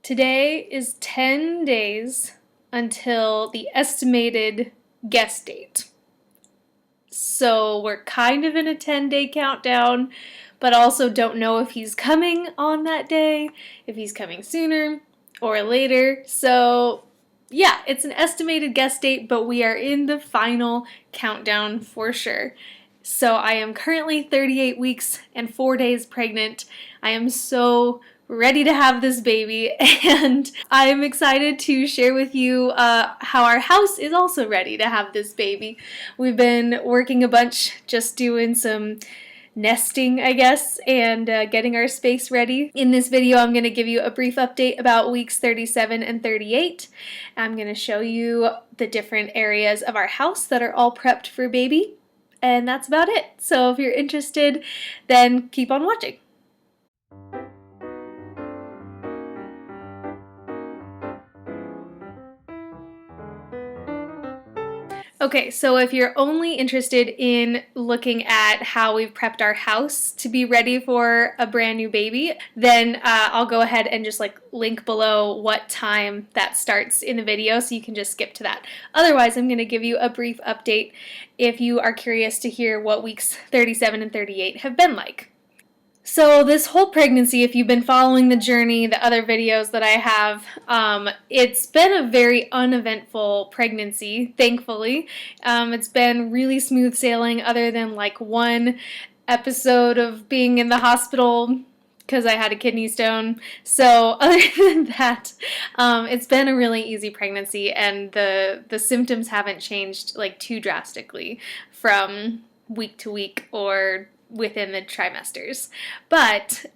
Today is 10 days until the estimated guest date. So we're kind of in a 10-day countdown, but also don't know if he's coming on that day, if he's coming sooner or later. So yeah, it's an estimated guest date, but we are in the final countdown for sure. So I am currently 38 weeks and 4 days pregnant. I am so ready to have this baby, and I am excited to share with you how our house is also ready to have this baby. We've been working a bunch, just doing some nesting, I guess, and getting our space ready. In this video, I'm going to give you a brief update about weeks 37 and 38. I'm going to show you the different areas of our house that are all prepped for baby, and that's about it. So if you're interested, then keep on watching. Okay, so if you're only interested in looking at how we've prepped our house to be ready for a brand new baby, then I'll go ahead and just link below what time that starts in the video, so you can just skip to that. Otherwise, I'm going to give you a brief update if you are curious to hear what weeks 37 and 38 have been like. So this whole pregnancy, if you've been following the journey, the other videos that I have, it's been a very uneventful pregnancy, thankfully. It's been really smooth sailing other than one episode of being in the hospital because I had a kidney stone. So other than that, it's been a really easy pregnancy, and the symptoms haven't changed too drastically from week to week or within the trimesters. But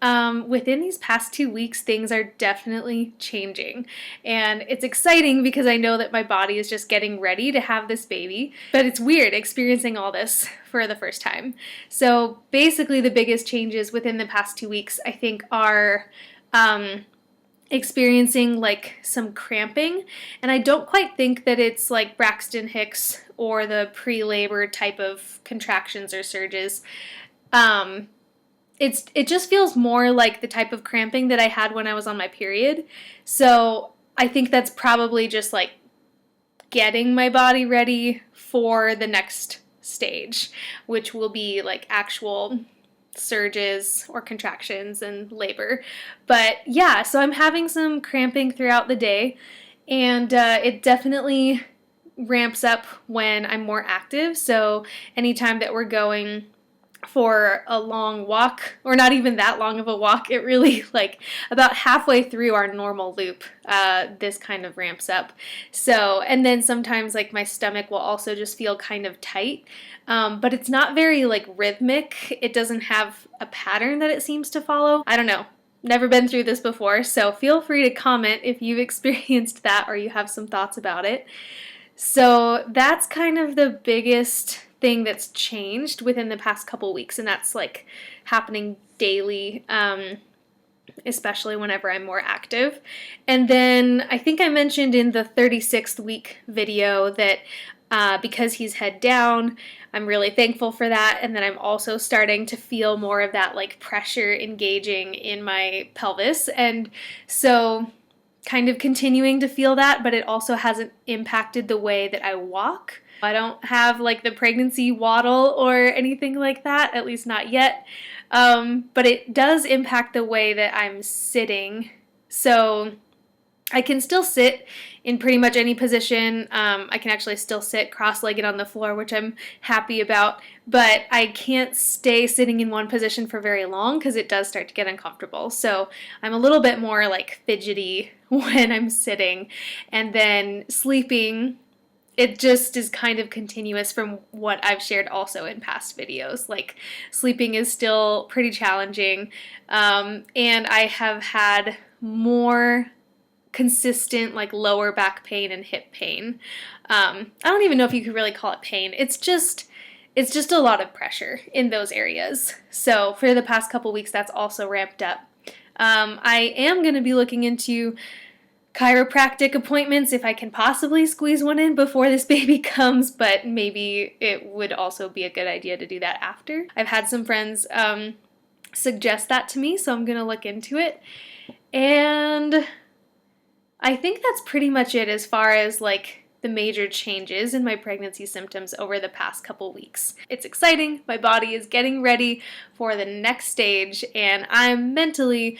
within these past 2 weeks, things are definitely changing. And it's exciting because I know that my body is just getting ready to have this baby. But it's weird experiencing all this for the first time. So basically the biggest changes within the past 2 weeks, I think, are experiencing some cramping, and I don't quite think that it's like Braxton Hicks or the pre-labor type of contractions or surges. It just feels more like the type of cramping that I had when I was on my period. So I think that's probably just getting my body ready for the next stage, which will be actual surges or contractions and labor. But yeah, so I'm having some cramping throughout the day, and it definitely ramps up when I'm more active. So anytime that we're going for a long walk, or not even that long of a walk, it really about halfway through our normal loop, this kind of ramps up. So, and then sometimes my stomach will also just feel kind of tight, but it's not very rhythmic. It doesn't have a pattern that it seems to follow. I don't know. Never been through this before, so feel free to comment if you've experienced that or you have some thoughts about it. So that's kind of the biggest thing that's changed within the past couple weeks, and that's happening daily, especially whenever I'm more active. And then I think I mentioned in the 36th week video that because he's head down, I'm really thankful for that, and then I'm also starting to feel more of that pressure engaging in my pelvis, and so kind of continuing to feel that, but it also hasn't impacted the way that I walk. I don't have the pregnancy waddle or anything like that, at least not yet, but it does impact the way that I'm sitting. So I can still sit in pretty much any position. I can actually still sit cross-legged on the floor, which I'm happy about, but I can't stay sitting in one position for very long because it does start to get uncomfortable. So I'm a little bit more fidgety when I'm sitting, and then sleeping, it just is kind of continuous from what I've shared also in past videos. Sleeping is still pretty challenging, and I have had more consistent lower back pain and hip pain. I don't even know if you could really call it pain. It's just a lot of pressure in those areas. So for the past couple weeks, that's also ramped up. I am going to be looking into chiropractic appointments if I can possibly squeeze one in before this baby comes, but maybe it would also be a good idea to do that after. I've had some friends suggest that to me, so I'm going to look into it. And I think that's pretty much it as far as like the major changes in my pregnancy symptoms over the past couple weeks. It's exciting. My body is getting ready for the next stage, and I'm mentally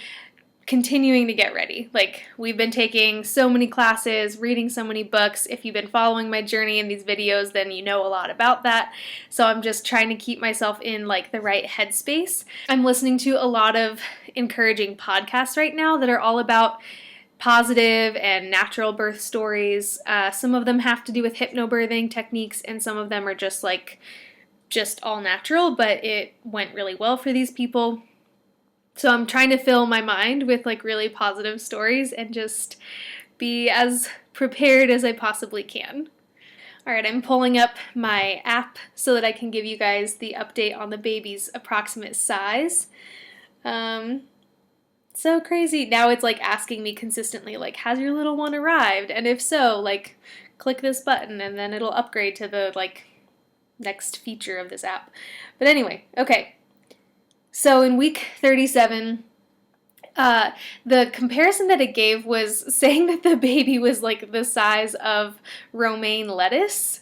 continuing to get ready. Like, we've been taking so many classes, reading so many books. If you've been following my journey in these videos, then you know a lot about that. So I'm just trying to keep myself in like the right headspace. I'm listening to a lot of encouraging podcasts right now that are all about positive and natural birth stories. Some of them have to do with hypnobirthing techniques, and some of them are just all natural, but it went really well for these people. So I'm trying to fill my mind with like really positive stories and just be as prepared as I possibly can. All right, I'm pulling up my app so that I can give you guys the update on the baby's approximate size. So crazy. Now it's like asking me consistently, like, has your little one arrived? And if so, like, click this button and then it'll upgrade to the like next feature of this app. But anyway, okay. So in week 37, the comparison that it gave was saying that the baby was like the size of romaine lettuce,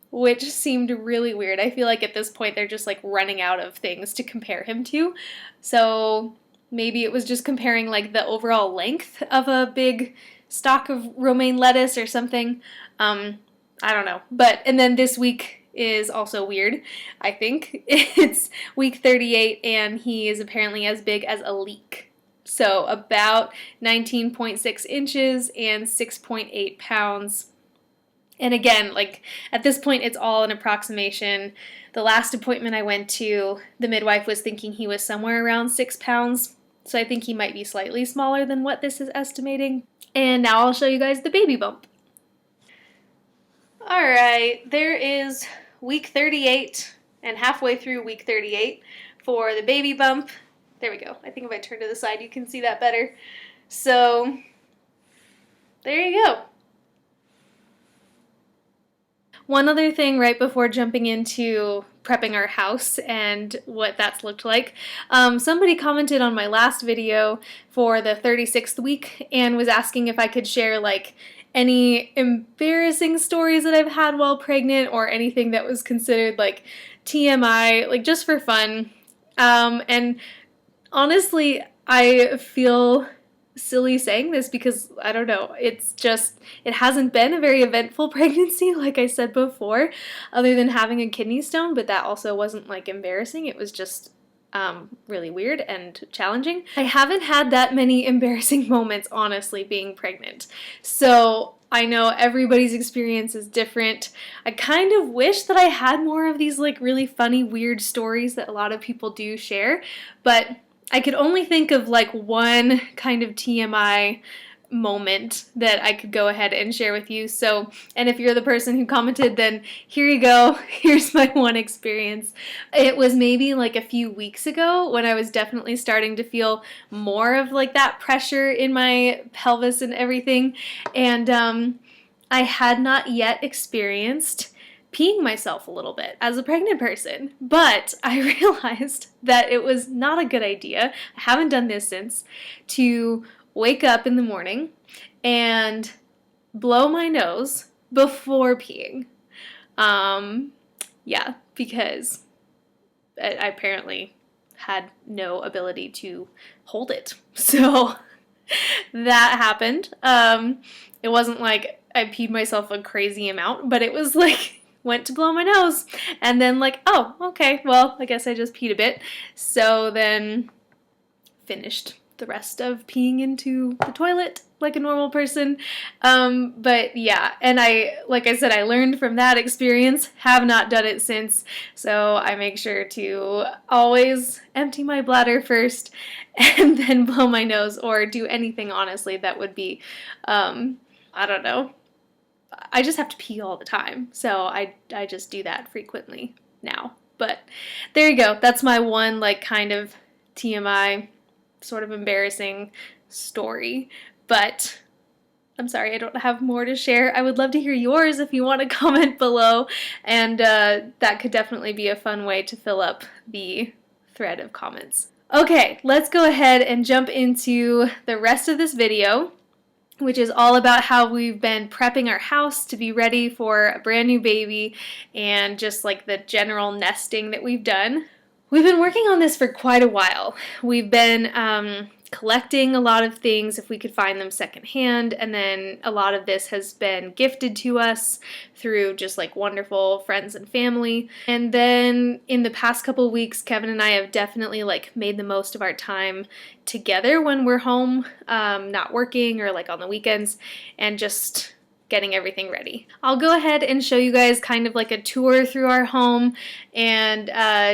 which seemed really weird. I feel like at this point they're just like running out of things to compare him to. So maybe it was just comparing like the overall length of a big stalk of romaine lettuce or something. I don't know. And then this week is also weird, I think. It's week 38 and he is apparently as big as a leek. So about 19.6 inches and 6.8 pounds. And again, like at this point, it's all an approximation. The last appointment I went to, the midwife was thinking he was somewhere around 6 pounds. So I think he might be slightly smaller than what this is estimating. And now I'll show you guys the baby bump. All right, there is week 38 and halfway through week 38 for the baby bump. There we go. I think if I turn to the side, you can see that better. So there you go. One other thing right before jumping into prepping our house and what that's looked like. Somebody commented on my last video for the 36th week and was asking if I could share like any embarrassing stories that I've had while pregnant or anything that was considered like TMI, like just for fun. And honestly, I feel silly saying this because I don't know, it hasn't been a very eventful pregnancy like I said before, other than having a kidney stone, but that also wasn't like embarrassing. It was just really weird and challenging. I haven't had that many embarrassing moments, honestly, being pregnant. So I know everybody's experience is different. I kind of wish that I had more of these like really funny, weird stories that a lot of people do share, but I could only think of like one kind of TMI moment that I could go ahead and share with you. So, and if you're the person who commented, then here you go. Here's my one experience. It was maybe like a few weeks ago when I was definitely starting to feel more of like that pressure in my pelvis and everything. And I had not yet experienced peeing myself a little bit as a pregnant person, but I realized that it was not a good idea, I haven't done this since, to wake up in the morning and blow my nose before peeing. Yeah, because I apparently had no ability to hold it. So that happened. It wasn't like I peed myself a crazy amount, but it was like went to blow my nose and then like, oh, okay, well, I guess I just peed a bit. So then finished the rest of peeing into the toilet like a normal person. But yeah, and like I said, I learned from that experience, have not done it since. So I make sure to always empty my bladder first and then blow my nose, or do anything honestly that would be, I don't know. I just have to pee all the time, so I just do that frequently now. But there you go. That's my one like kind of TMI sort of embarrassing story. But I'm sorry, I don't have more to share. I would love to hear yours if you want to comment below, and that could definitely be a fun way to fill up the thread of comments. Okay, let's go ahead and jump into the rest of this video. which is all about how we've been prepping our house to be ready for a brand new baby and just like the general nesting that we've done. We've been working on this for quite a while. We've been collecting a lot of things if we could find them secondhand, and then a lot of this has been gifted to us through just like wonderful friends and family. And then in the past couple weeks, Kevin and I have definitely like made the most of our time together when we're home, not working or like on the weekends, and just getting everything ready. I'll go ahead and show you guys kind of like a tour through our home and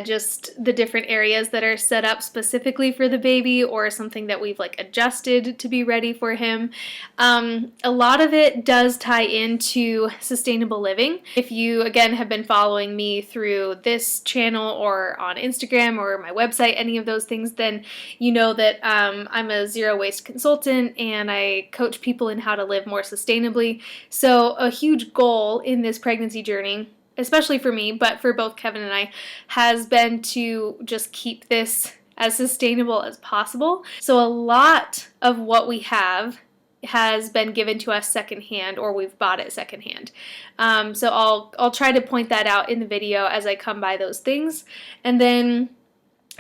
just the different areas that are set up specifically for the baby or something that we've like adjusted to be ready for him. A lot of it does tie into sustainable living. If you again have been following me through this channel or on Instagram or my website, any of those things, then you know that I'm a zero waste consultant and I coach people in how to live more sustainably. So a huge goal in this pregnancy journey, especially for me, but for both Kevin and I, has been to just keep this as sustainable as possible. So a lot of what we have has been given to us secondhand, or we've bought it secondhand. So I'll try to point that out in the video as I come by those things. And then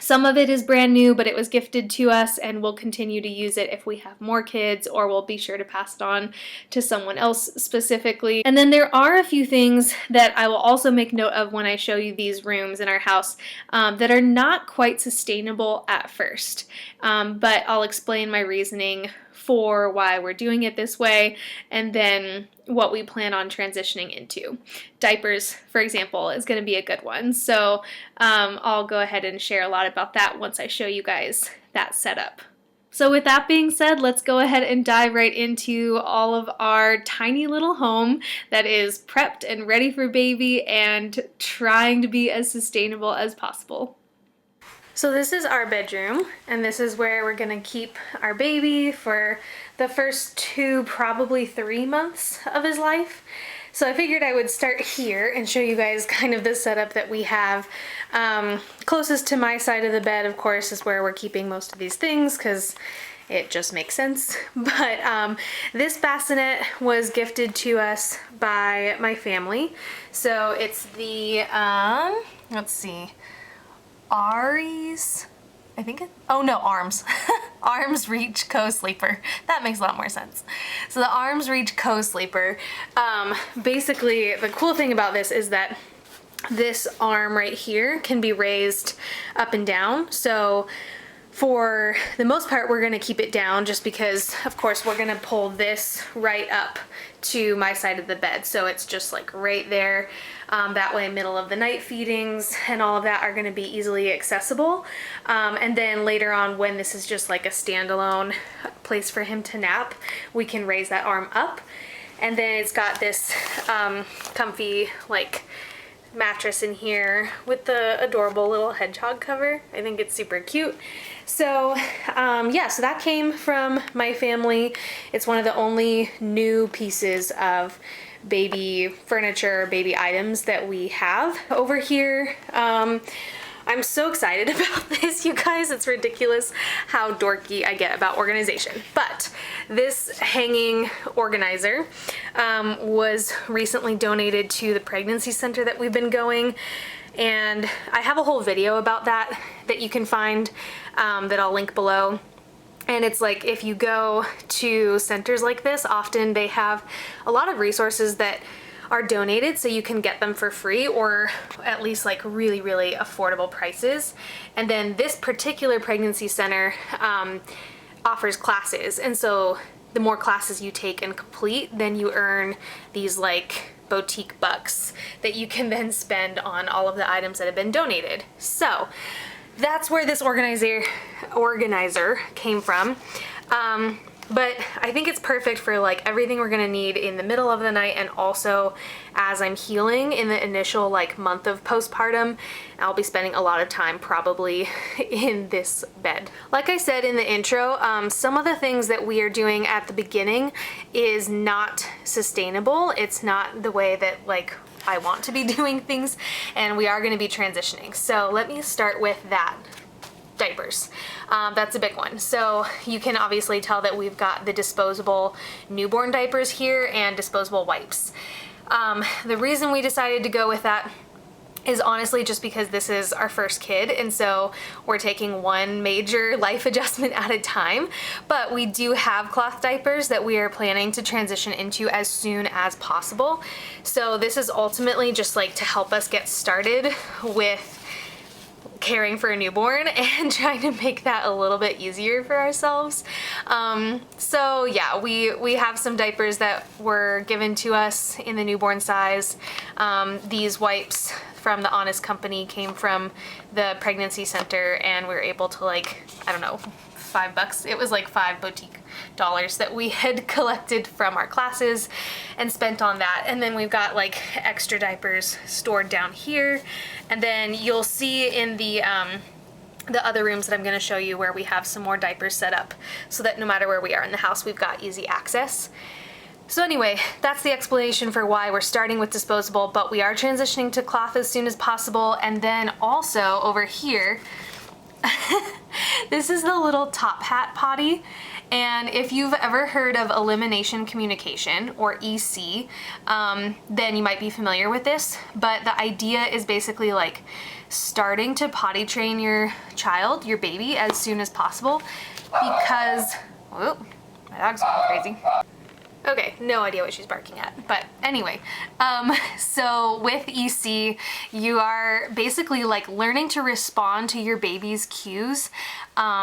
some of it is brand new, but it was gifted to us and we'll continue to use it if we have more kids, or we'll be sure to pass it on to someone else specifically. And then there are a few things that I will also make note of when I show you these rooms in our house that are not quite sustainable at first, but I'll explain my reasoning for why we're doing it this way, and then what we plan on transitioning into. Diapers, for example, is going to be a good one. So I'll go ahead and share a lot about that once I show you guys that setup. So with that being said, let's go ahead and dive right into all of our tiny little home that is prepped and ready for baby and trying to be as sustainable as possible. So this is our bedroom, and this is where we're gonna keep our baby for the first 2, probably 3 months of his life. So I figured I would start here and show you guys kind of the setup that we have. Closest to my side of the bed, of course, is where we're keeping most of these things because it just makes sense. But this bassinet was gifted to us by my family. So it's the, let's see, Ari's, I think it, oh no, Arms. Arms Reach Co-Sleeper. That makes a lot more sense. So the Arms Reach Co-Sleeper, basically the cool thing about this is that this arm right here can be raised up and down. So for the most part, we're gonna keep it down just because, of course, we're gonna pull this right up to my side of the bed. So it's just like right there. That way, middle of the night feedings and all of that are gonna be easily accessible. And then later on, when this is just like a standalone place for him to nap, we can raise that arm up. And then it's got this comfy like mattress in here with the adorable little hedgehog cover. I think it's super cute. So yeah, so that came from my family. It's one of the only new pieces of baby furniture, baby items that we have over here. I'm so excited about this, you guys. It's ridiculous how dorky I get about organization. But this hanging organizer was recently donated to the pregnancy center that we've been going. And I have a whole video about that you can find that I'll link below. And it's like, if you go to centers like this, often they have a lot of resources that are donated so you can get them for free, or at least like really, really affordable prices. And then this particular pregnancy center offers classes. And so the more classes you take and complete, then you earn these like boutique bucks that you can then spend on all of the items that have been donated. So that's where this organizer came from. But I think it's perfect for like everything we're gonna need in the middle of the night, and also as I'm healing in the initial like month of postpartum. I'll be spending a lot of time probably in this bed. Like I said in the intro, some of the things that we are doing at the beginning is not sustainable. It's not the way that like I want to be doing things, and we are going to be transitioning. So let me start with that. diapers. That's a big one. So you can obviously tell that we've got the disposable newborn diapers here and disposable wipes. The reason we decided to go with that is honestly just because this is our first kid, and so we're taking one major life adjustment at a time. But we do have cloth diapers that we are planning to transition into as soon as possible. So this is ultimately just like to help us get started with caring for a newborn and trying to make that a little bit easier for ourselves. So yeah, we have some diapers that were given to us in the newborn size. These wipes from the Honest Company came from the pregnancy center, and we were able to, like, I don't know, $5. It was like $5 boutique dollars that we had collected from our classes and spent on that. And then we've got like extra diapers stored down here. And then you'll see in the other rooms that I'm going to show you where we have some more diapers set up so that no matter where we are in the house, we've got easy access. So anyway, that's the explanation for why we're starting with disposable, but we are transitioning to cloth as soon as possible. And then also over here, this is the little top hat potty. And if you've ever heard of elimination communication, or EC, then you might be familiar with this. But the idea is basically like starting to potty train your child, your baby, as soon as possible, because, whoop, my dog's going crazy. Okay, no idea what she's barking at, but anyway, so with EC, you are basically like learning to respond to your baby's cues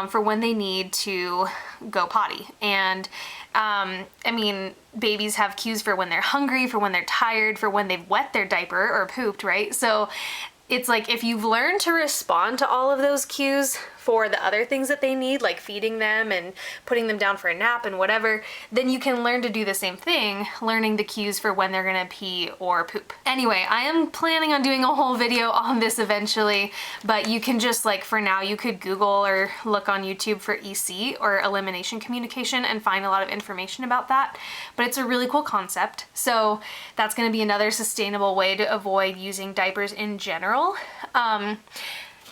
for when they need to go potty. And I mean, babies have cues for when they're hungry, for when they're tired, for when they've wet their diaper or pooped, right? So it's like if you've learned to respond to all of those cues for the other things that they need, like feeding them and putting them down for a nap and whatever, then you can learn to do the same thing, learning the cues for when they're gonna pee or poop. Anyway, I am planning on doing a whole video on this eventually, but you can just, like, for now, you could Google or look on YouTube for EC, or elimination communication, and find a lot of information about that. But it's a really cool concept. So that's gonna be another sustainable way to avoid using diapers in general.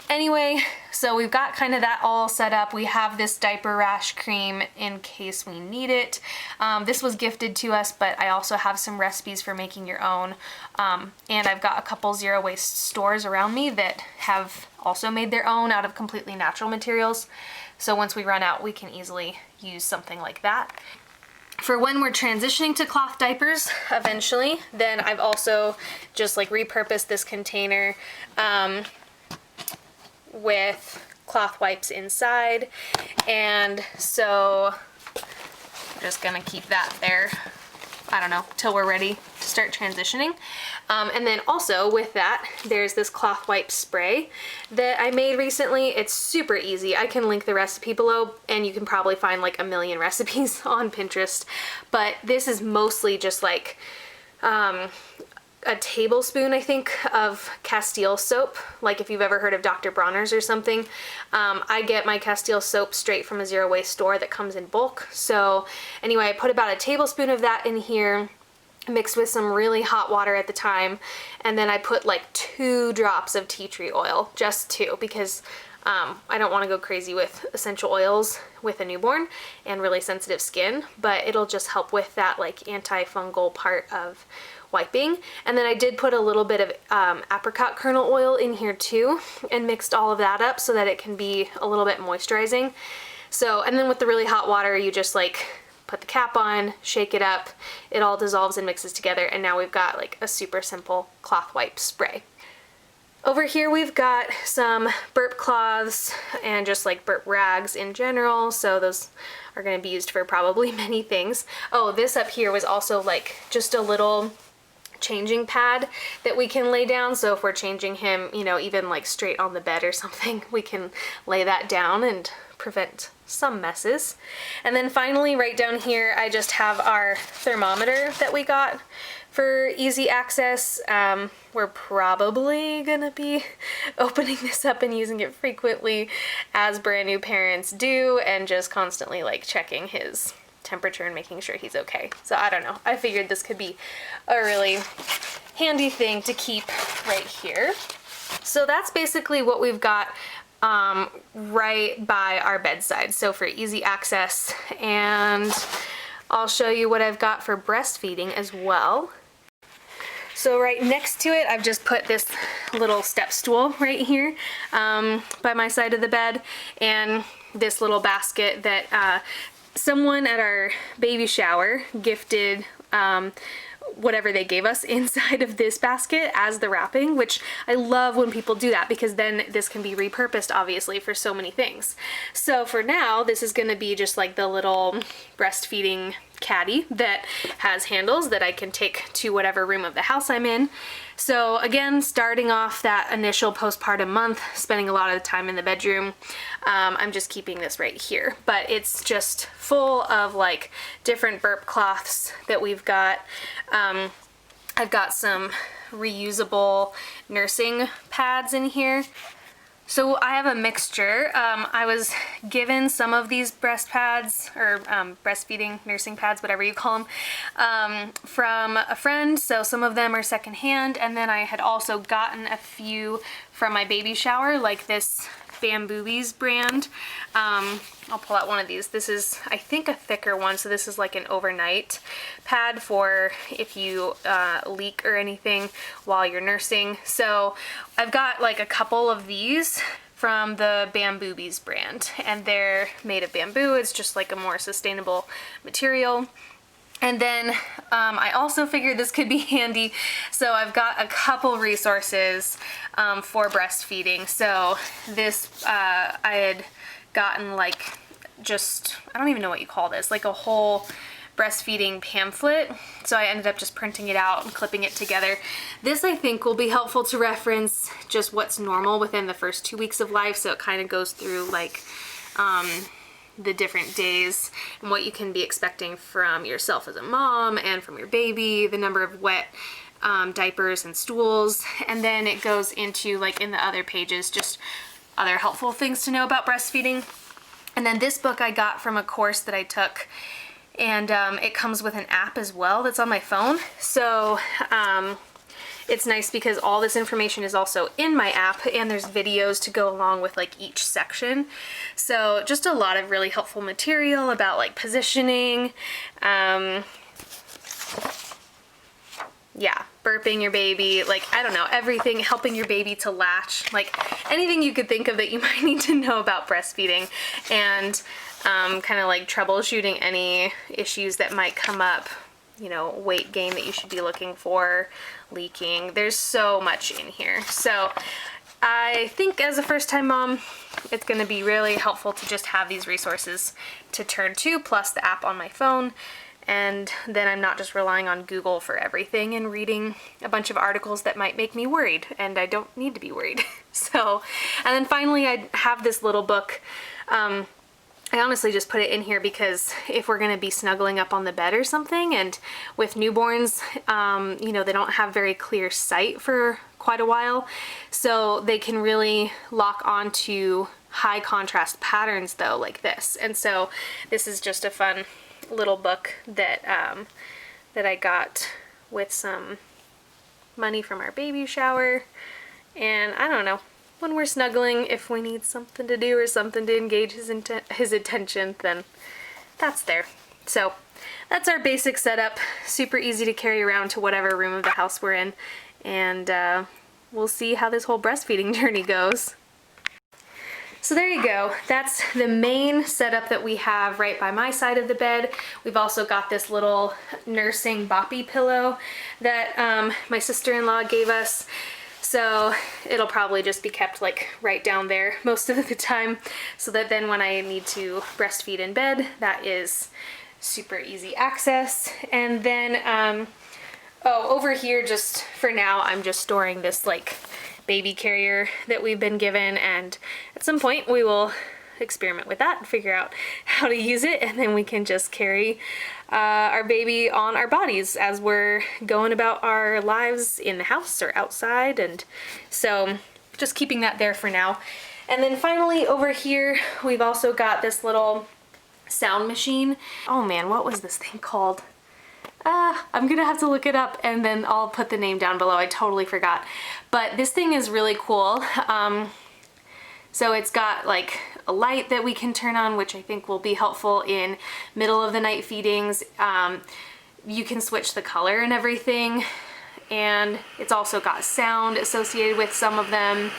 Anyway, so we've got kind of that all set up. We have this diaper rash cream in case we need it. This was gifted to us, but I also have some recipes for making your own. And I've got a couple zero waste stores around me that have also made their own out of completely natural materials. So once we run out, we can easily use something like that. For when we're transitioning to cloth diapers eventually, then I've also just like repurposed this container with cloth wipes inside, and so I'm just gonna keep that there, I don't know, till we're ready to start transitioning. And then also with that, there's this cloth wipe spray that I made recently. It's super easy. I can link the recipe below, and you can probably find like a million recipes on Pinterest, but this is mostly just like a tablespoon, I think, of Castile soap. Like if you've ever heard of Dr. Bronner's or something. I get my Castile soap straight from a zero waste store that comes in bulk. So anyway, I put about a tablespoon of that in here, mixed with some really hot water at the time, and then I put like 2 drops of tea tree oil, just 2, because I don't want to go crazy with essential oils with a newborn and really sensitive skin, but it'll just help with that like antifungal part of wiping. And then I did put a little bit of apricot kernel oil in here too, and mixed all of that up so that it can be a little bit moisturizing. So, and then with the really hot water, you just like put the cap on, shake it up, it all dissolves and mixes together, and now we've got like a super simple cloth wipe spray. Over here we've got some burp cloths and just like burp rags in general, so those are going to be used for probably many things. Oh, this up here was also like just a little changing pad that we can lay down, so if we're changing him, you know, even like straight on the bed or something, we can lay that down and prevent some messes. And then finally right down here I just have our thermometer that we got for easy access. We're probably gonna be opening this up and using it frequently, as brand new parents do, and just constantly like checking his temperature and making sure he's okay. So I don't know, I figured this could be a really handy thing to keep right here. So that's basically what we've got right by our bedside, so for easy access. And I'll show you what I've got for breastfeeding as well. So right next to it, I've just put this little step stool right here by my side of the bed, and this little basket that someone at our baby shower gifted whatever they gave us inside of this basket as the wrapping, which I love when people do that, because then this can be repurposed obviously for so many things. So for now, this is going to be just like the little breastfeeding caddy that has handles that I can take to whatever room of the house I'm in. So again, starting off that initial postpartum month, spending a lot of the time in the bedroom, I'm just keeping this right here. But it's just full of like different burp cloths that we've got. I've got some reusable nursing pads in here. So I have a mixture. I was given some of these breast pads, or breastfeeding nursing pads, whatever you call them, from a friend. So some of them are secondhand, and then I had also gotten a few from my baby shower, like this Bamboobies brand. I'll pull out one of these. This is, I think, a thicker one, so this is like an overnight pad for if you leak or anything while you're nursing. So I've got like a couple of these from the Bamboobies brand, and they're made of bamboo. It's just like a more sustainable material. And then I also figured this could be handy, so I've got a couple resources for breastfeeding. So this, I had gotten like just, I don't even know what you call this, like a whole breastfeeding pamphlet. So I ended up just printing it out and clipping it together. This I think will be helpful to reference just what's normal within the first 2 weeks of life. So it kind of goes through like the different days and what you can be expecting from yourself as a mom and from your baby, the number of wet diapers and stools, and then it goes into, like in the other pages, just other helpful things to know about breastfeeding. And then this book I got from a course that I took, and it comes with an app as well that's on my phone. So it's nice because all this information is also in my app, and there's videos to go along with like each section. So just a lot of really helpful material about like positioning, yeah, burping your baby, like, I don't know, everything, helping your baby to latch, like anything you could think of that you might need to know about breastfeeding, and kind of like troubleshooting any issues that might come up, you know, weight gain that you should be looking for, leaking. There's so much in here. So I think as a first-time mom, it's going to be really helpful to just have these resources to turn to, plus the app on my phone. And then I'm not just relying on Google for everything and reading a bunch of articles that might make me worried, and I don't need to be worried. So, and then finally I have this little book. I honestly just put it in here because if we're going to be snuggling up on the bed or something, and with newborns, you know, they don't have very clear sight for quite a while, so they can really lock onto high contrast patterns though, like this. And so this is just a fun little book that that I got with some money from our baby shower. And I don't know, when we're snuggling, if we need something to do or something to engage his attention, then that's there. So that's our basic setup. Super easy to carry around to whatever room of the house we're in, and we'll see how this whole breastfeeding journey goes. So there you go. That's the main setup that we have right by my side of the bed. We've also got this little nursing boppy pillow that my sister-in-law gave us. So it'll probably just be kept like right down there most of the time, so that then when I need to breastfeed in bed, that is super easy access. And then, oh, over here, just for now, I'm just storing this like baby carrier that we've been given, and at some point we will experiment with that and figure out how to use it, and then we can just carry our baby on our bodies as we're going about our lives in the house or outside. And so just keeping that there for now. And then finally over here we've also got this little sound machine. Oh man, what was this thing called? I'm gonna have to look it up, and then I'll put the name down below. I totally forgot. But this thing is really cool. So it's got like a light that we can turn on, which I think will be helpful in middle of the night feedings. You can switch the color and everything. And it's also got sound associated with some of them.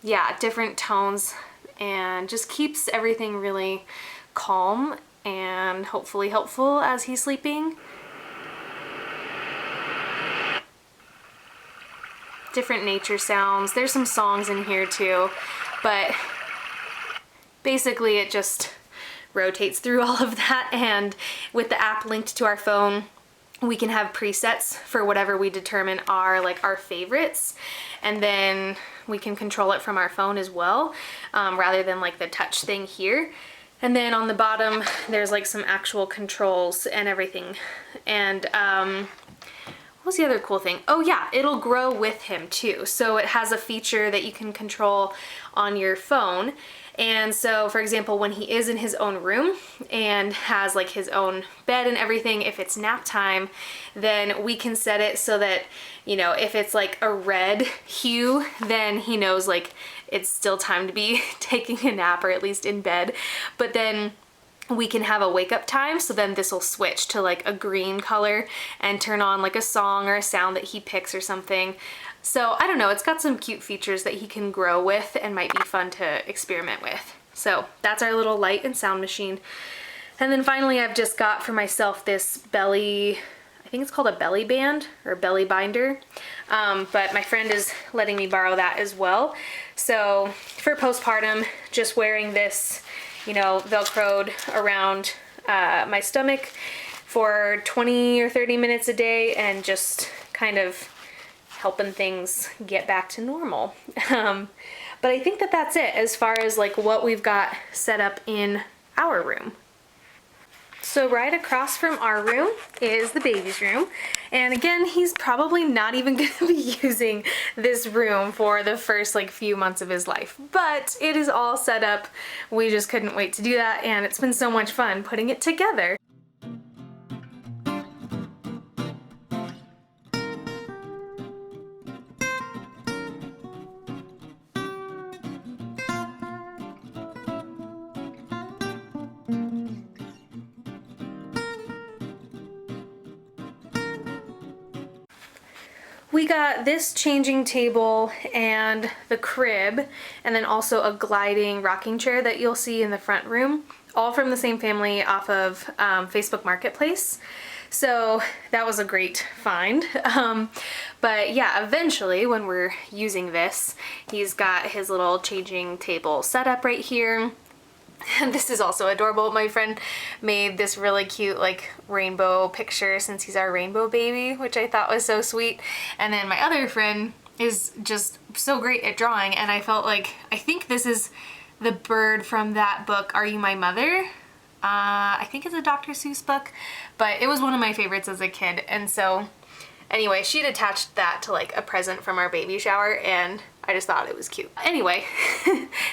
Yeah, different tones, and just keeps everything really calm and hopefully helpful as he's sleeping. Different nature sounds. There's some songs in here too, but basically it just rotates through all of that, and with the app linked to our phone, we can have presets for whatever we determine are like our favorites, and then we can control it from our phone as well, rather than like the touch thing here. And then on the bottom there's like some actual controls and everything. And what was the other cool thing? Oh yeah, it'll grow with him too. So it has a feature that you can control on your phone. And so, for example, when he is in his own room and has like his own bed and everything, if it's nap time, then we can set it so that, you know, if it's like a red hue, then he knows like it's still time to be taking a nap, or at least in bed. But then we can have a wake up time, so then this will switch to like a green color and turn on like a song or a sound that he picks or something. So I don't know, it's got some cute features that he can grow with and might be fun to experiment with. So that's our little light and sound machine. And then finally I've just got for myself this belly, I think it's called a belly band or belly binder, but my friend is letting me borrow that as well. So for postpartum, just wearing this, you know, velcroed around my stomach for 20 or 30 minutes a day, and just kind of helping things get back to normal. But I think that that's it as far as like what we've got set up in our room. So right across from our room is the baby's room. And again, he's probably not even going to be using this room for the first like few months of his life, but it is all set up. We just couldn't wait to do that, and it's been so much fun putting it together. We got this changing table and the crib, and then also a gliding rocking chair that you'll see in the front room, all from the same family off of Facebook Marketplace. So that was a great find. But yeah, eventually when we're using this, he's got his little changing table set up right here. And this is also adorable. My friend made this really cute like rainbow picture, since he's our rainbow baby, which I thought was so sweet. And then my other friend is just so great at drawing, and I felt like, I think this is the bird from that book, Are You My Mother? I think it's a Dr. Seuss book, but it was one of my favorites as a kid. And so anyway, she'd attached that to like a present from our baby shower, and I just thought it was cute. Anyway,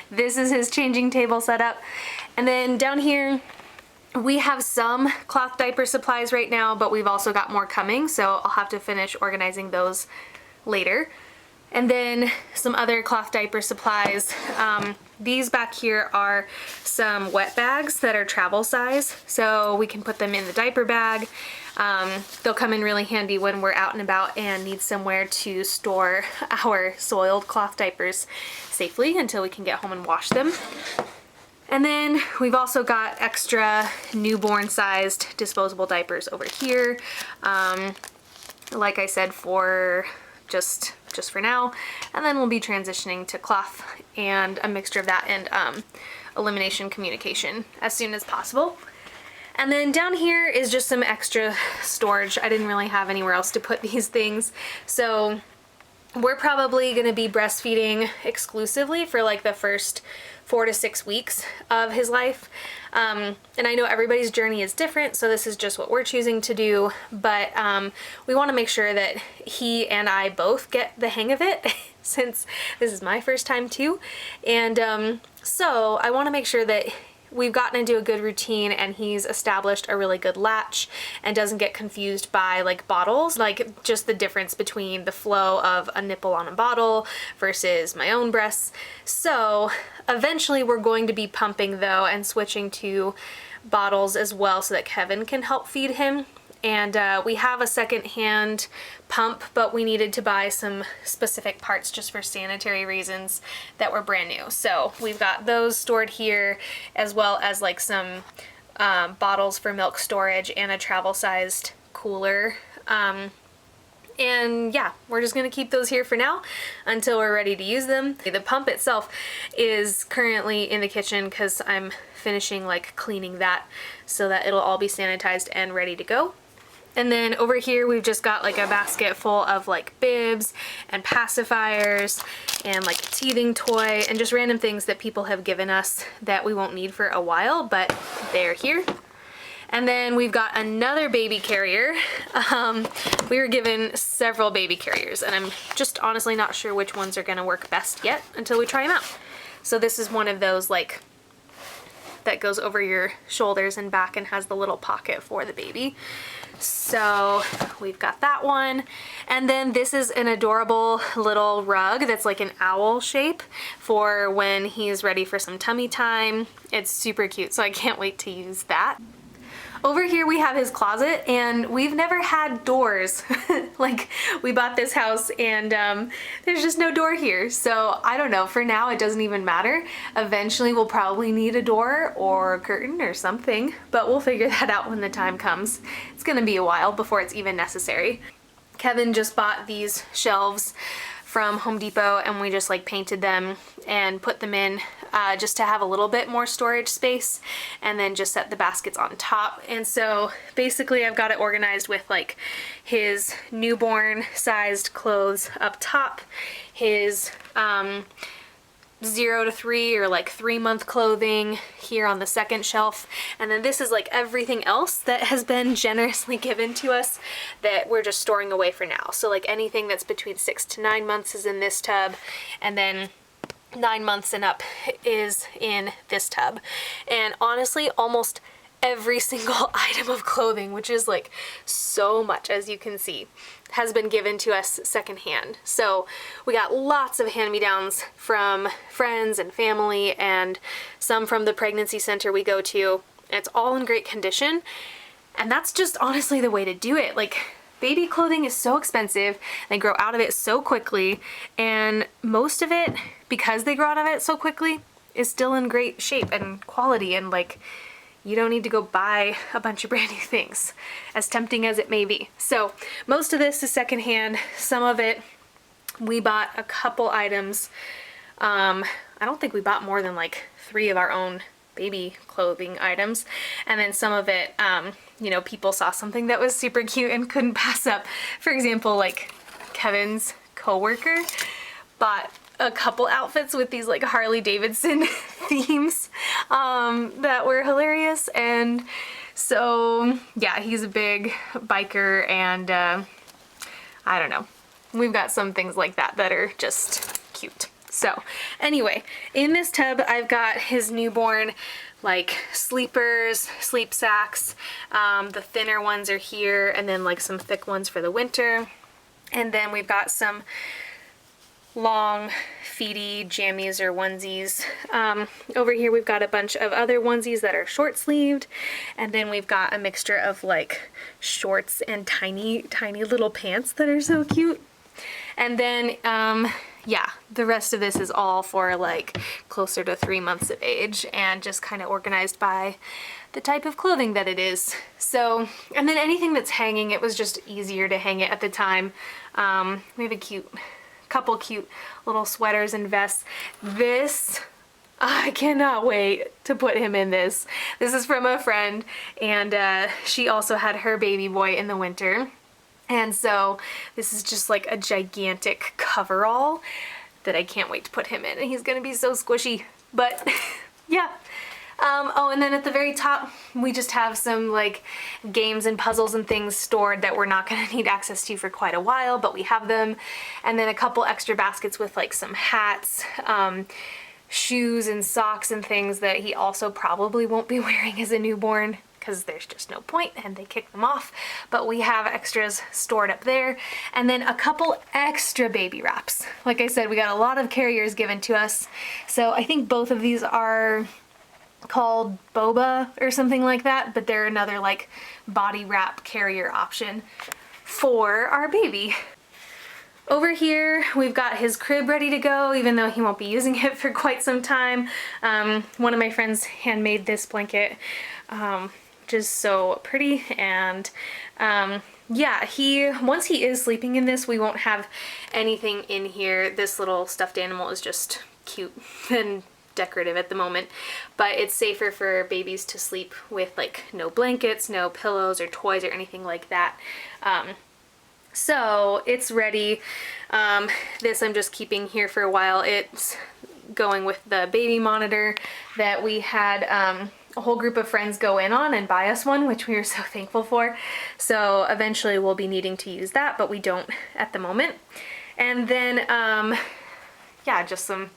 this is his changing table setup. And then down here, we have some cloth diaper supplies right now, but we've also got more coming, so I'll have to finish organizing those later. And then some other cloth diaper supplies. These back here are some wet bags that are travel size, so we can put them in the diaper bag. They'll come in really handy when we're out and about and need somewhere to store our soiled cloth diapers safely until we can get home and wash them. And then we've also got extra newborn sized disposable diapers over here. Like I said, for just for now, and then we'll be transitioning to cloth and a mixture of that and elimination communication as soon as possible. And then down here is just some extra storage. I didn't really have anywhere else to put these things, so we're probably going to be breastfeeding exclusively for like the first 4 to 6 weeks of his life. And I know everybody's journey is different, so this is just what we're choosing to do, but we want to make sure that he and I both get the hang of it since this is my first time too. And so I want to make sure that we've gotten into a good routine and he's established a really good latch and doesn't get confused by like bottles, like just the difference between the flow of a nipple on a bottle versus my own breasts. So eventually we're going to be pumping though and switching to bottles as well so that Kevin can help feed him. And we have a second-hand pump, but we needed to buy some specific parts just for sanitary reasons that were brand new. So we've got those stored here, as well as like some bottles for milk storage and a travel-sized cooler. And yeah, we're just gonna keep those here for now until we're ready to use them. The pump itself is currently in the kitchen because I'm finishing like cleaning that so that it'll all be sanitized and ready to go. And then over here we've just got like a basket full of like bibs and pacifiers and like a teething toy and just random things that people have given us that we won't need for a while, but they're here. And then we've got another baby carrier. We were given several baby carriers and I'm just honestly not sure which ones are gonna work best yet until we try them out. So this is one of those like that goes over your shoulders and back and has the little pocket for the baby. So we've got that one. And then this is an adorable little rug that's like an owl shape for when he's ready for some tummy time. It's super cute, so I can't wait to use that. Over here we have his closet and we've never had doors. Like we bought this house and there's just no door here. So I don't know, for now it doesn't even matter. Eventually we'll probably need a door or a curtain or something, but we'll figure that out when the time comes. It's gonna be a while before it's even necessary. Kevin just bought these shelves from Home Depot and we just like painted them and put them in just to have a little bit more storage space and then just set the baskets on top. And so basically I've got it organized with like his newborn sized clothes up top, his 0 to 3 or like 3-month clothing here on the second shelf, and then this is like everything else that has been generously given to us that we're just storing away for now. So like anything that's between 6 to 9 months is in this tub, and then 9 months and up is in this tub. And honestly almost every single item of clothing, which is like so much as you can see, has been given to us secondhand. So we got lots of hand-me-downs from friends and family and some from the pregnancy center we go to. It's all in great condition, and that's just honestly the way to do it. Like baby clothing is so expensive, they grow out of it so quickly, and most of it, because they grow out of it so quickly, is still in great shape and quality, and like you don't need to go buy a bunch of brand new things, as tempting as it may be. So most of this is secondhand. Some of it, we bought a couple items. I don't think we bought more than like 3 of our own baby clothing items. And then some of it, you know, people saw something that was super cute and couldn't pass up. For example, like Kevin's coworker bought a couple outfits with these like Harley Davidson themes that were hilarious. And so yeah, he's a big biker, and I don't know, we've got some things like that that are just cute. So anyway, in this tub I've got his newborn like sleepers, sleep sacks. The thinner ones are here, and then like some thick ones for the winter. And then we've got some long feety jammies or onesies. Over here we've got a bunch of other onesies that are short sleeved, and then we've got a mixture of like shorts and tiny little pants that are so cute. And then yeah, the rest of this is all for like closer to 3 months of age and just kind of organized by the type of clothing that it is. So, and then anything that's hanging, it was just easier to hang it at the time. We have a couple cute little sweaters and vests. This, I cannot wait to put him in this. This is from a friend, and she also had her baby boy in the winter. And so this is just like a gigantic coverall that I can't wait to put him in, and he's gonna be so squishy. But yeah. Oh, and then at the very top, we just have some like games and puzzles and things stored that we're not gonna need access to for quite a while, but we have them. And then a couple extra baskets with like some hats, shoes and socks and things that he also probably won't be wearing as a newborn, because there's just no point and they kick them off. But we have extras stored up there. And then a couple extra baby wraps. Like I said, we got a lot of carriers given to us. So I think both of these are called boba or something like that, but they're another like body wrap carrier option for our baby. Over here, we've got his crib ready to go, even though he won't be using it for quite some time. One of my friends handmade this blanket, which is so pretty. And yeah, once he is sleeping in this, we won't have anything in here. This little stuffed animal is just cute and decorative at the moment, but it's safer for babies to sleep with like no blankets, no pillows or toys or anything like that. So it's ready. This I'm just keeping here for a while. It's going with the baby monitor that we had a whole group of friends go in on and buy us one, which we were so thankful for. So eventually we'll be needing to use that, but we don't at the moment. And then, yeah, just some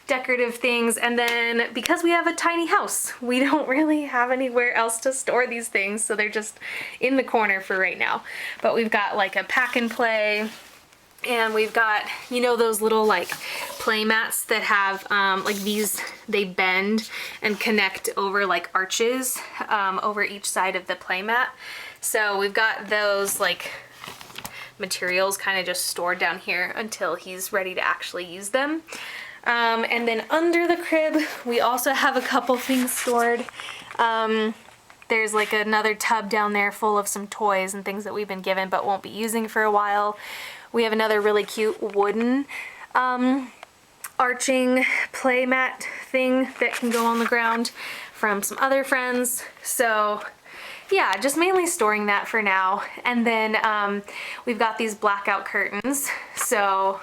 decorative things. And then because we have a tiny house, we don't really have anywhere else to store these things, so they're just in the corner for right now. But we've got like a pack and play, and we've got, you know, those little like play mats that have like these, they bend and connect over like arches over each side of the play mat. So we've got those like materials kind of just stored down here until he's ready to actually use them. And then under the crib, we also have a couple things stored. There's like another tub down there full of some toys and things that we've been given but won't be using for a while. We have another really cute wooden arching play mat thing that can go on the ground from some other friends. So yeah, just mainly storing that for now. And then we've got these blackout curtains. So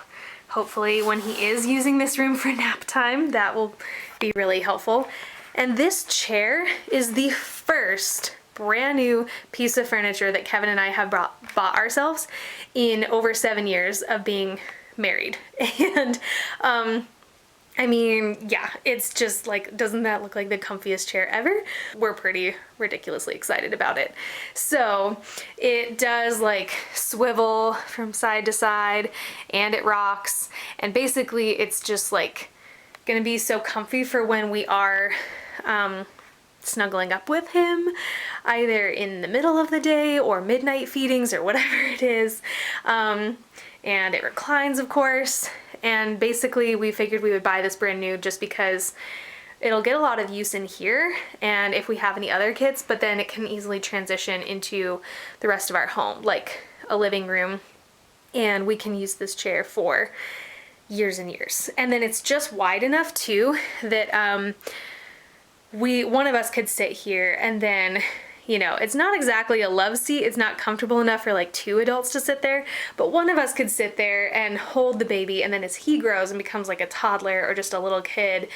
hopefully when he is using this room for nap time, that will be really helpful. And this chair is the first brand new piece of furniture that Kevin and I have bought ourselves in over 7 years of being married. And I mean, yeah, it's just like, doesn't that look like the comfiest chair ever? We're pretty ridiculously excited about it. So it does like swivel from side to side, and it rocks. And basically it's just like gonna be so comfy for when we are snuggling up with him, either in the middle of the day or midnight feedings or whatever it is. And it reclines, of course. And basically we figured we would buy this brand new just because it'll get a lot of use in here and if we have any other kids, but then it can easily transition into the rest of our home, like a living room, and we can use this chair for years and years. And then it's just wide enough too that one of us could sit here, and then, you know, it's not exactly a love seat. It's not comfortable enough for like 2 adults to sit there, but one of us could sit there and hold the baby, and then as he grows and becomes like a toddler or just a little kid,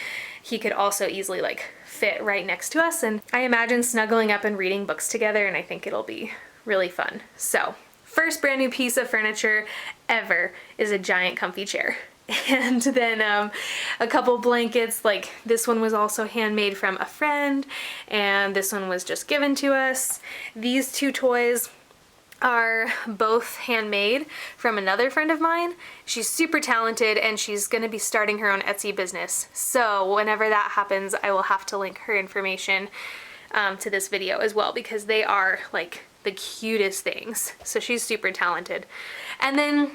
he could also easily like fit right next to us. And I imagine snuggling up and reading books together, and I think it'll be really fun. So first brand new piece of furniture ever is a giant comfy chair. And then a couple blankets, like this one was also handmade from a friend, and this one was just given to us. These 2 toys are both handmade from another friend of mine. She's super talented and she's going to be starting her own Etsy business. So whenever that happens, I will have to link her information to this video as well, because they are like the cutest things. So she's super talented. And then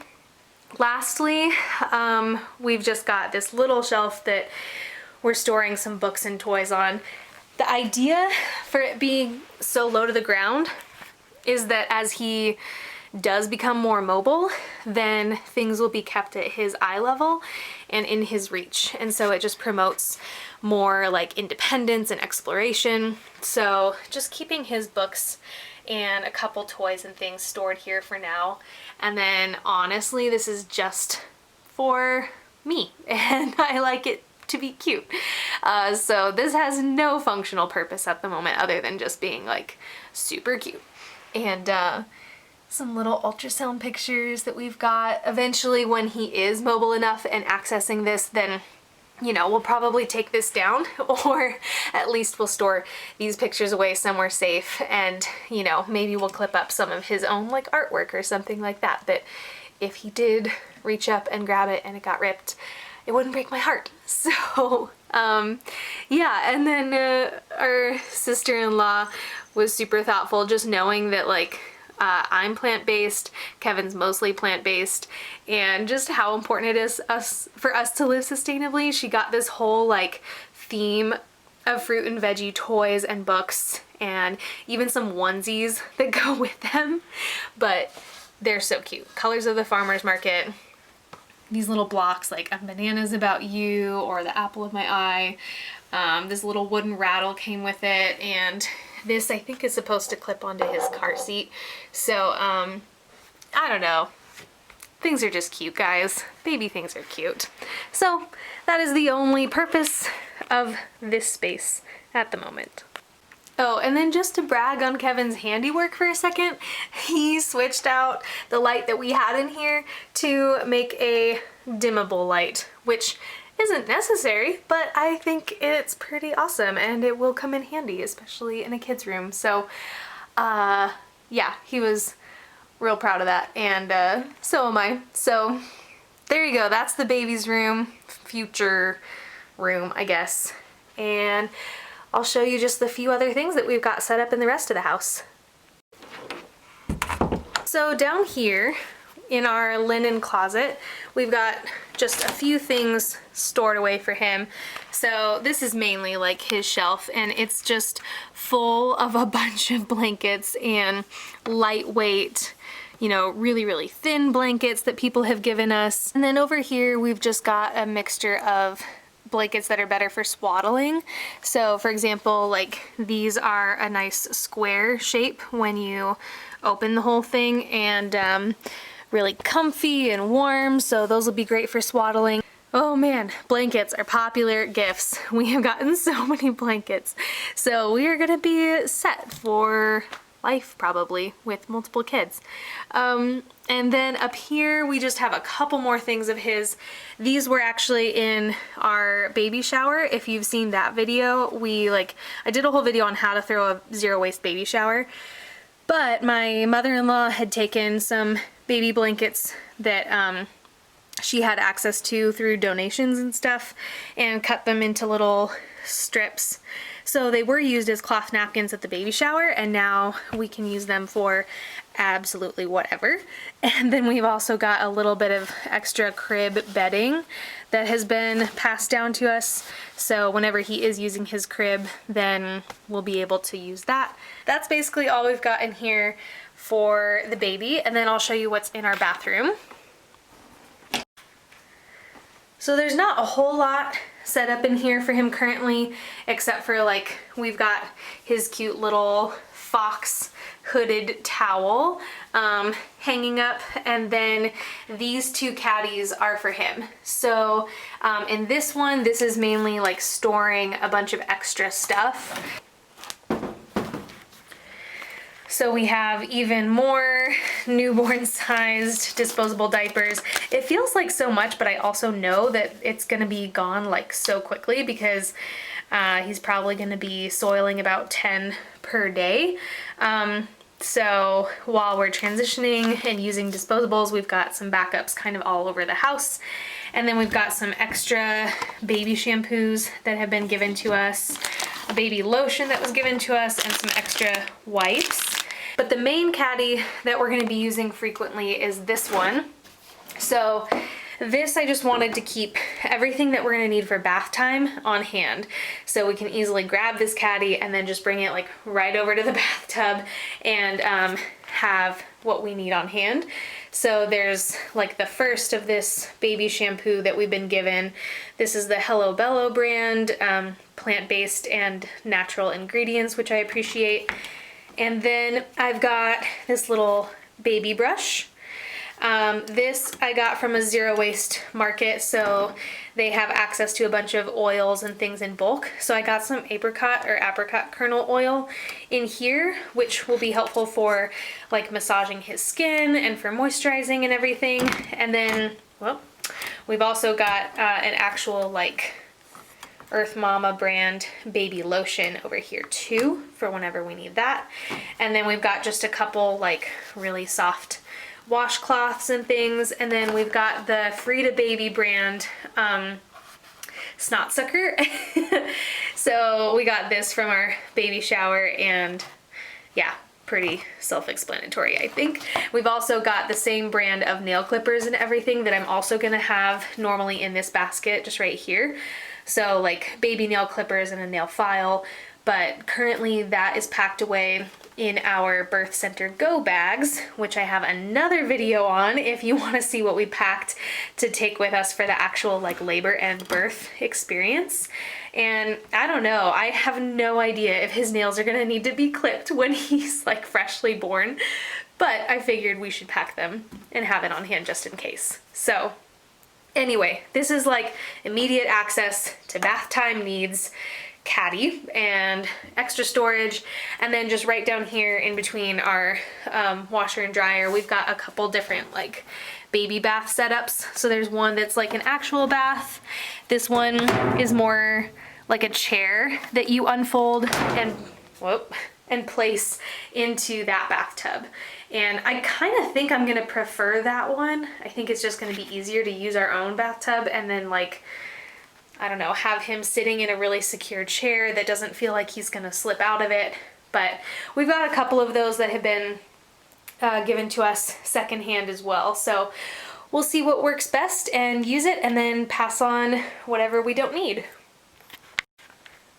lastly, we've just got this little shelf that we're storing some books and toys on. The idea for it being so low to the ground is that as he does become more mobile, then things will be kept at his eye level and in his reach. And so it just promotes more like independence and exploration. So just keeping his books and a couple toys and things stored here for now. And then honestly, this is just for me, and I like it to be cute. So this has no functional purpose at the moment other than just being like super cute. And some little ultrasound pictures that we've got. Eventually when he is mobile enough and accessing this, then you know, we'll probably take this down, or at least we'll store these pictures away somewhere safe, and, you know, maybe we'll clip up some of his own like artwork or something like that, that if he did reach up and grab it and it got ripped, it wouldn't break my heart. So yeah, and then our sister-in-law was super thoughtful, just knowing that like I'm plant-based, Kevin's mostly plant-based, and just how important it is for us to live sustainably. She got this whole like theme of fruit and veggie toys and books, and even some onesies that go with them, but they're so cute. Colors of the Farmer's Market. These little blocks like a banana's about you, or the apple of my eye. This little wooden rattle came with it, and this I think is supposed to clip onto his car seat. So I don't know. Things are just cute, guys. Baby things are cute. So that is the only purpose of this space at the moment. Oh, and then just to brag on Kevin's handiwork for a second, he switched out the light that we had in here to make a dimmable light, which isn't necessary, but I think it's pretty awesome and it will come in handy, especially in a kid's room. So yeah, he was real proud of that, and so am I. So there you go, that's the baby's room, future room, I guess. And I'll show you just the few other things that we've got set up in the rest of the house. So down here in our linen closet, we've got just a few things stored away for him. So this is mainly like his shelf, and it's just full of a bunch of blankets and lightweight, you know, really, really thin blankets that people have given us. And then over here, we've just got a mixture of blankets that are better for swaddling. So for example, like these are a nice square shape when you open the whole thing, and really comfy and warm, so those will be great for swaddling. Oh man, blankets are popular gifts. We have gotten so many blankets. So we are gonna be set for life probably with multiple kids. And then up here we just have a couple more things of his. These were actually in our baby shower. If you've seen that video, I did a whole video on how to throw a zero waste baby shower. But my mother-in-law had taken some baby blankets that she had access to through donations and stuff, and cut them into little strips. So they were used as cloth napkins at the baby shower, and now we can use them for absolutely whatever. And then we've also got a little bit of extra crib bedding that has been passed down to us. So whenever he is using his crib, then we'll be able to use that. That's basically all we've got in here for the baby, and then I'll show you what's in our bathroom. So there's not a whole lot set up in here for him currently, except for like we've got his cute little fox hooded towel hanging up, and then these two caddies are for him. So in this one, this is mainly like storing a bunch of extra stuff. So we have even more newborn sized disposable diapers. It feels like so much, but I also know that it's gonna be gone like so quickly, because he's probably gonna be soiling about 10 per day. So while we're transitioning and using disposables, we've got some backups kind of all over the house. And then we've got some extra baby shampoos that have been given to us, a baby lotion that was given to us, and some extra wipes. But the main caddy that we're gonna be using frequently is this one. So this, I just wanted to keep everything that we're gonna need for bath time on hand. So we can easily grab this caddy and then just bring it like right over to the bathtub and have what we need on hand. So there's like the first of this baby shampoo that we've been given. This is the Hello Bello brand, plant-based and natural ingredients, which I appreciate. And then I've got this little baby brush. This I got from a zero waste market, so they have access to a bunch of oils and things in bulk. So I got some apricot kernel oil in here, which will be helpful for like massaging his skin and for moisturizing and everything. And then, well, we've also got an actual like Earth Mama brand baby lotion over here too, for whenever we need that. And then we've got just a couple like really soft washcloths and things. And then we've got the Frida Baby brand snot sucker. So we got this from our baby shower, and yeah, pretty self-explanatory, I think. We've also got the same brand of nail clippers and everything that I'm also gonna have normally in this basket just right here. So like baby nail clippers and a nail file, but currently that is packed away in our birth center go bags, which I have another video on if you want to see what we packed to take with us for the actual like labor and birth experience. And I don't know, I have no idea if his nails are gonna need to be clipped when he's like freshly born, but I figured we should pack them and have it on hand just in case. So anyway, this is like immediate access to bath time needs, caddy and extra storage. And then just right down here in between our washer and dryer, we've got a couple different like baby bath setups. So there's one that's like an actual bath. This one is more like a chair that you unfold and place into that bathtub. And I kind of think I'm gonna prefer that one. I think it's just gonna be easier to use our own bathtub and then like, I don't know, have him sitting in a really secure chair that doesn't feel like he's gonna slip out of it. But we've got a couple of those that have been given to us secondhand as well. So we'll see what works best and use it and then pass on whatever we don't need.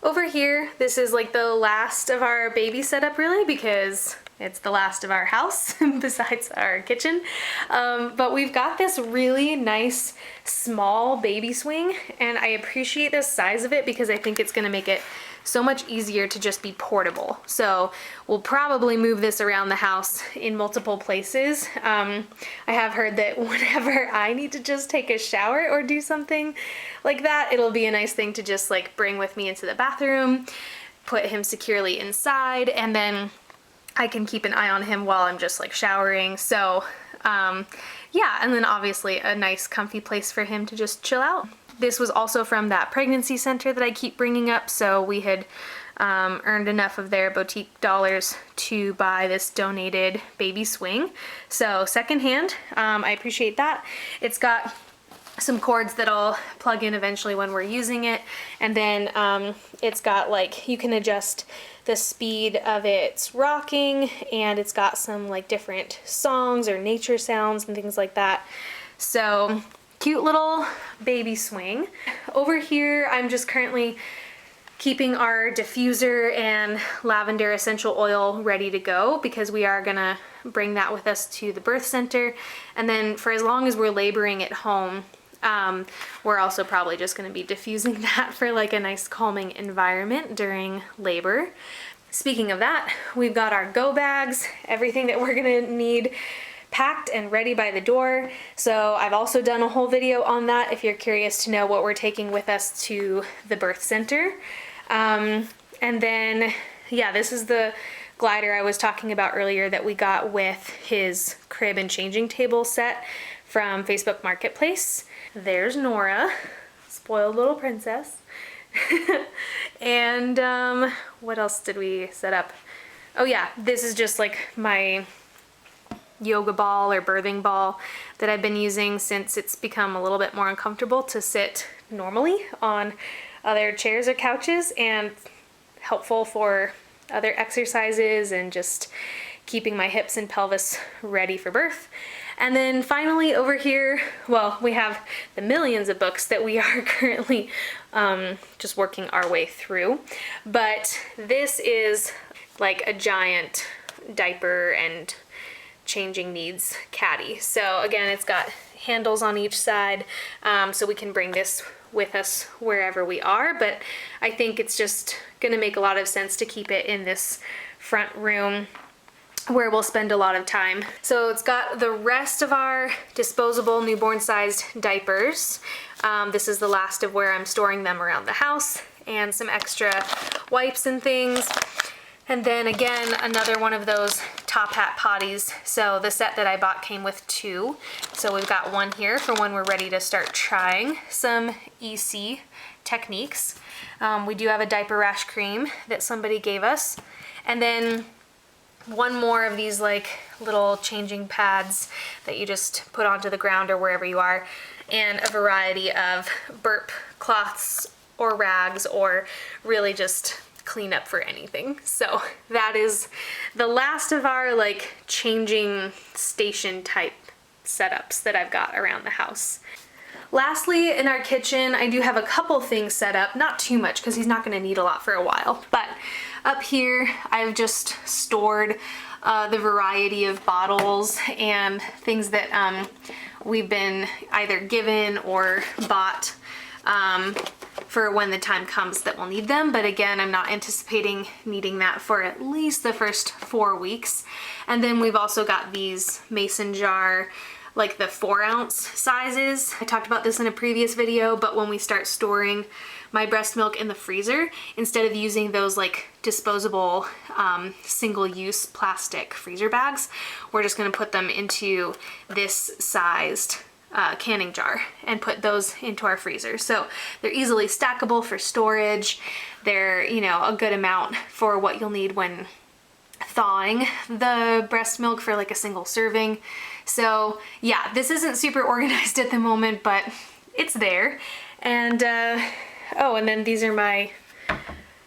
Over here, this is like the last of our baby setup really, because it's the last of our house besides our kitchen. But we've got this really nice small baby swing, and I appreciate the size of it because I think it's gonna make it so much easier to just be portable. So we'll probably move this around the house in multiple places. I have heard that whenever I need to just take a shower or do something like that, it'll be a nice thing to just like bring with me into the bathroom, put him securely inside, and then I can keep an eye on him while I'm just like showering. So yeah, and then obviously a nice comfy place for him to just chill out. This was also from that pregnancy center that I keep bringing up, so we had earned enough of their boutique dollars to buy this donated baby swing. So secondhand, I appreciate that. It's got some cords that I'll plug in eventually when we're using it, and then it's got like, you can adjust the speed of its rocking, and it's got some like different songs or nature sounds and things like that. So cute little baby swing. Over here, I'm just currently keeping our diffuser and lavender essential oil ready to go because we are gonna bring that with us to the birth center. And then for as long as we're laboring at home, we're also probably just gonna be diffusing that for like a nice calming environment during labor. Speaking of that, we've got our go bags, everything that we're gonna need packed and ready by the door. So I've also done a whole video on that if you're curious to know what we're taking with us to the birth center. And then, yeah, this is the glider I was talking about earlier that we got with his crib and changing table set from Facebook Marketplace. There's Nora, spoiled little princess. And what else did we set up? Oh yeah, this is just like my yoga ball or birthing ball that I've been using since it's become a little bit more uncomfortable to sit normally on other chairs or couches, and helpful for other exercises and just keeping my hips and pelvis ready for birth. And then finally over here, well, we have the millions of books that we are currently just working our way through, but this is like a giant diaper and changing needs caddy. So again, it's got handles on each side, so we can bring this with us wherever we are, but I think it's just gonna make a lot of sense to keep it in this front room where we'll spend a lot of time. So it's got the rest of our disposable newborn sized diapers. This is the last of where I'm storing them around the house, and some extra wipes and things. And then again, another one of those top hat potties. So the set that I bought came with 2. So we've got one here for when we're ready to start trying some EC techniques. We do have a diaper rash cream that somebody gave us. And then one more of these like little changing pads that you just put onto the ground or wherever you are, and a variety of burp cloths or rags, or really just clean up for anything. So that is the last of our like changing station type setups that I've got around the house. Lastly, in our kitchen, I do have a couple things set up, not too much because he's not going to need a lot for a while, but up here I've just stored the variety of bottles and things that we've been either given or bought for when the time comes that we'll need them. But again, I'm not anticipating needing that for at least the first 4 weeks. And then we've also got these mason jar, like the 4-ounce sizes. I talked about this in a previous video, but when we start storing my breast milk in the freezer, instead of using those like disposable single-use plastic freezer bags, we're just gonna put them into this sized canning jar and put those into our freezer. So they're easily stackable for storage. They're, you know, a good amount for what you'll need when thawing the breast milk for like a single serving. So yeah, this isn't super organized at the moment, but it's there. And oh, and then these are my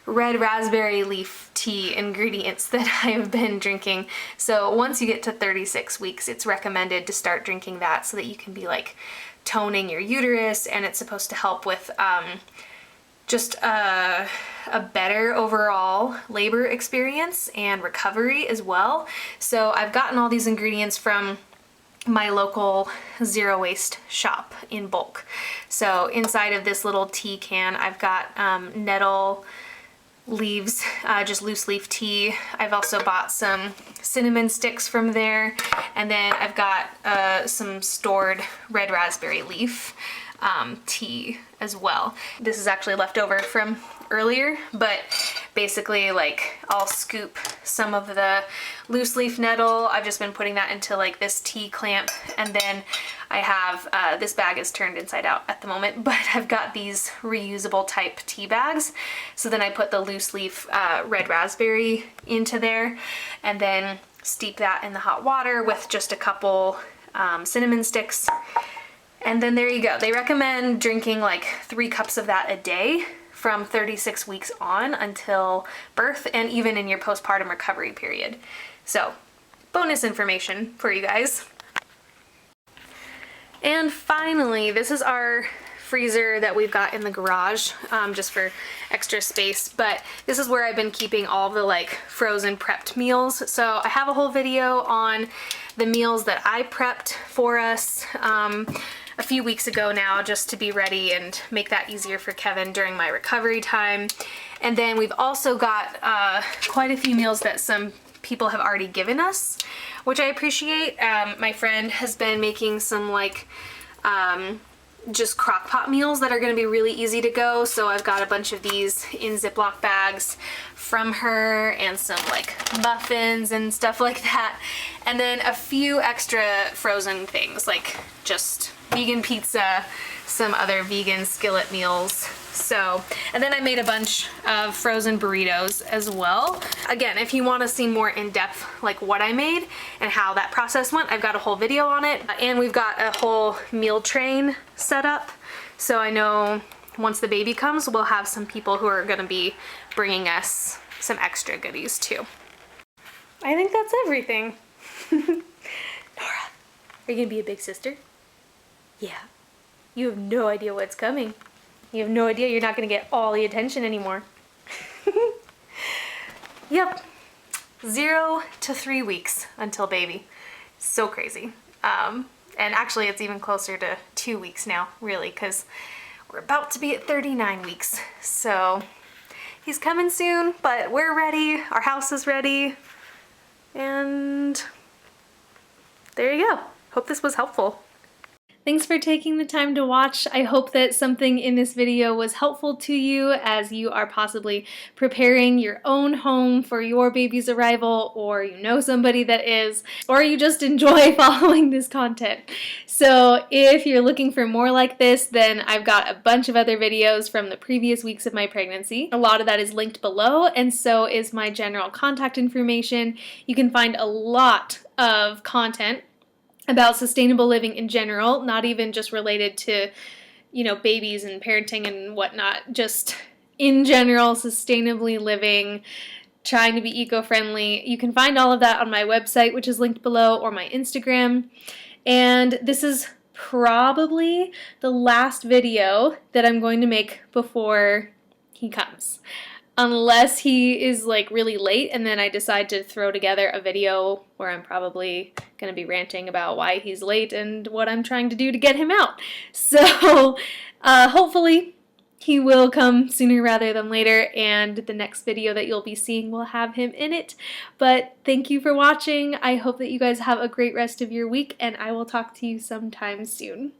red raspberry leaf tea ingredients that I have been drinking. So once you get to 36 weeks, it's recommended to start drinking that so that you can be like toning your uterus, and it's supposed to help with just a better overall labor experience and recovery as well. So I've gotten all these ingredients from my local zero waste shop in bulk. So inside of this little tea can, I've got nettle leaves, just loose leaf tea. I've also bought some cinnamon sticks from there, and then I've got some stored red raspberry leaf tea as well. This is actually left over from earlier, but basically like I'll scoop some of the loose leaf nettle. I've just been putting that into like this tea clamp, and then I have this bag is turned inside out at the moment, but I've got these reusable type tea bags. So then I put the loose leaf red raspberry into there, and then steep that in the hot water with just a couple cinnamon sticks. And then there you go. They recommend drinking like 3 cups of that a day from 36 weeks on until birth, and even in your postpartum recovery period. So bonus information for you guys. And finally, this is our freezer that we've got in the garage, just for extra space, but this is where I've been keeping all the like frozen prepped meals. So I have a whole video on the meals that I prepped for us a few weeks ago now, just to be ready and make that easier for Kevin during my recovery time. And then we've also got quite a few meals that some people have already given us, which I appreciate. My friend has been making some like just crock pot meals that are going to be really easy to go. So I've got a bunch of these in Ziploc bags from her, and some like muffins and stuff like that. And then a few extra frozen things like just vegan pizza, some other vegan skillet meals. So, and then I made a bunch of frozen burritos as well. Again, if you want to see more in depth like what I made and how that process went, I've got a whole video on it. And we've got a whole meal train set up. So I know once the baby comes, we'll have some people who are going to be bringing us some extra goodies too. I think that's everything. Nora, are you going to be a big sister? Yeah. You have no idea what's coming. You have no idea you're not going to get all the attention anymore. Yep. 0 to 3 weeks until baby. So crazy. And actually it's even closer to 2 weeks now, really, because we're about to be at 39 weeks. So he's coming soon, but we're ready. Our house is ready. And there you go. Hope this was helpful. Thanks for taking the time to watch. I hope that something in this video was helpful to you as you are possibly preparing your own home for your baby's arrival, or you know somebody that is, or you just enjoy following this content. So if you're looking for more like this, then I've got a bunch of other videos from the previous weeks of my pregnancy. A lot of that is linked below, and so is my general contact information. You can find a lot of content about sustainable living in general, not even just related to, babies and parenting and whatnot, just in general, sustainably living, trying to be eco-friendly. You can find all of that on my website, which is linked below, or my Instagram. And this is probably the last video that I'm going to make before he comes. Unless he is like really late and then I decide to throw together a video where I'm probably going to be ranting about why he's late and what I'm trying to do to get him out. So hopefully he will come sooner rather than later, and the next video that you'll be seeing will have him in it. But thank you for watching. I hope that you guys have a great rest of your week, and I will talk to you sometime soon.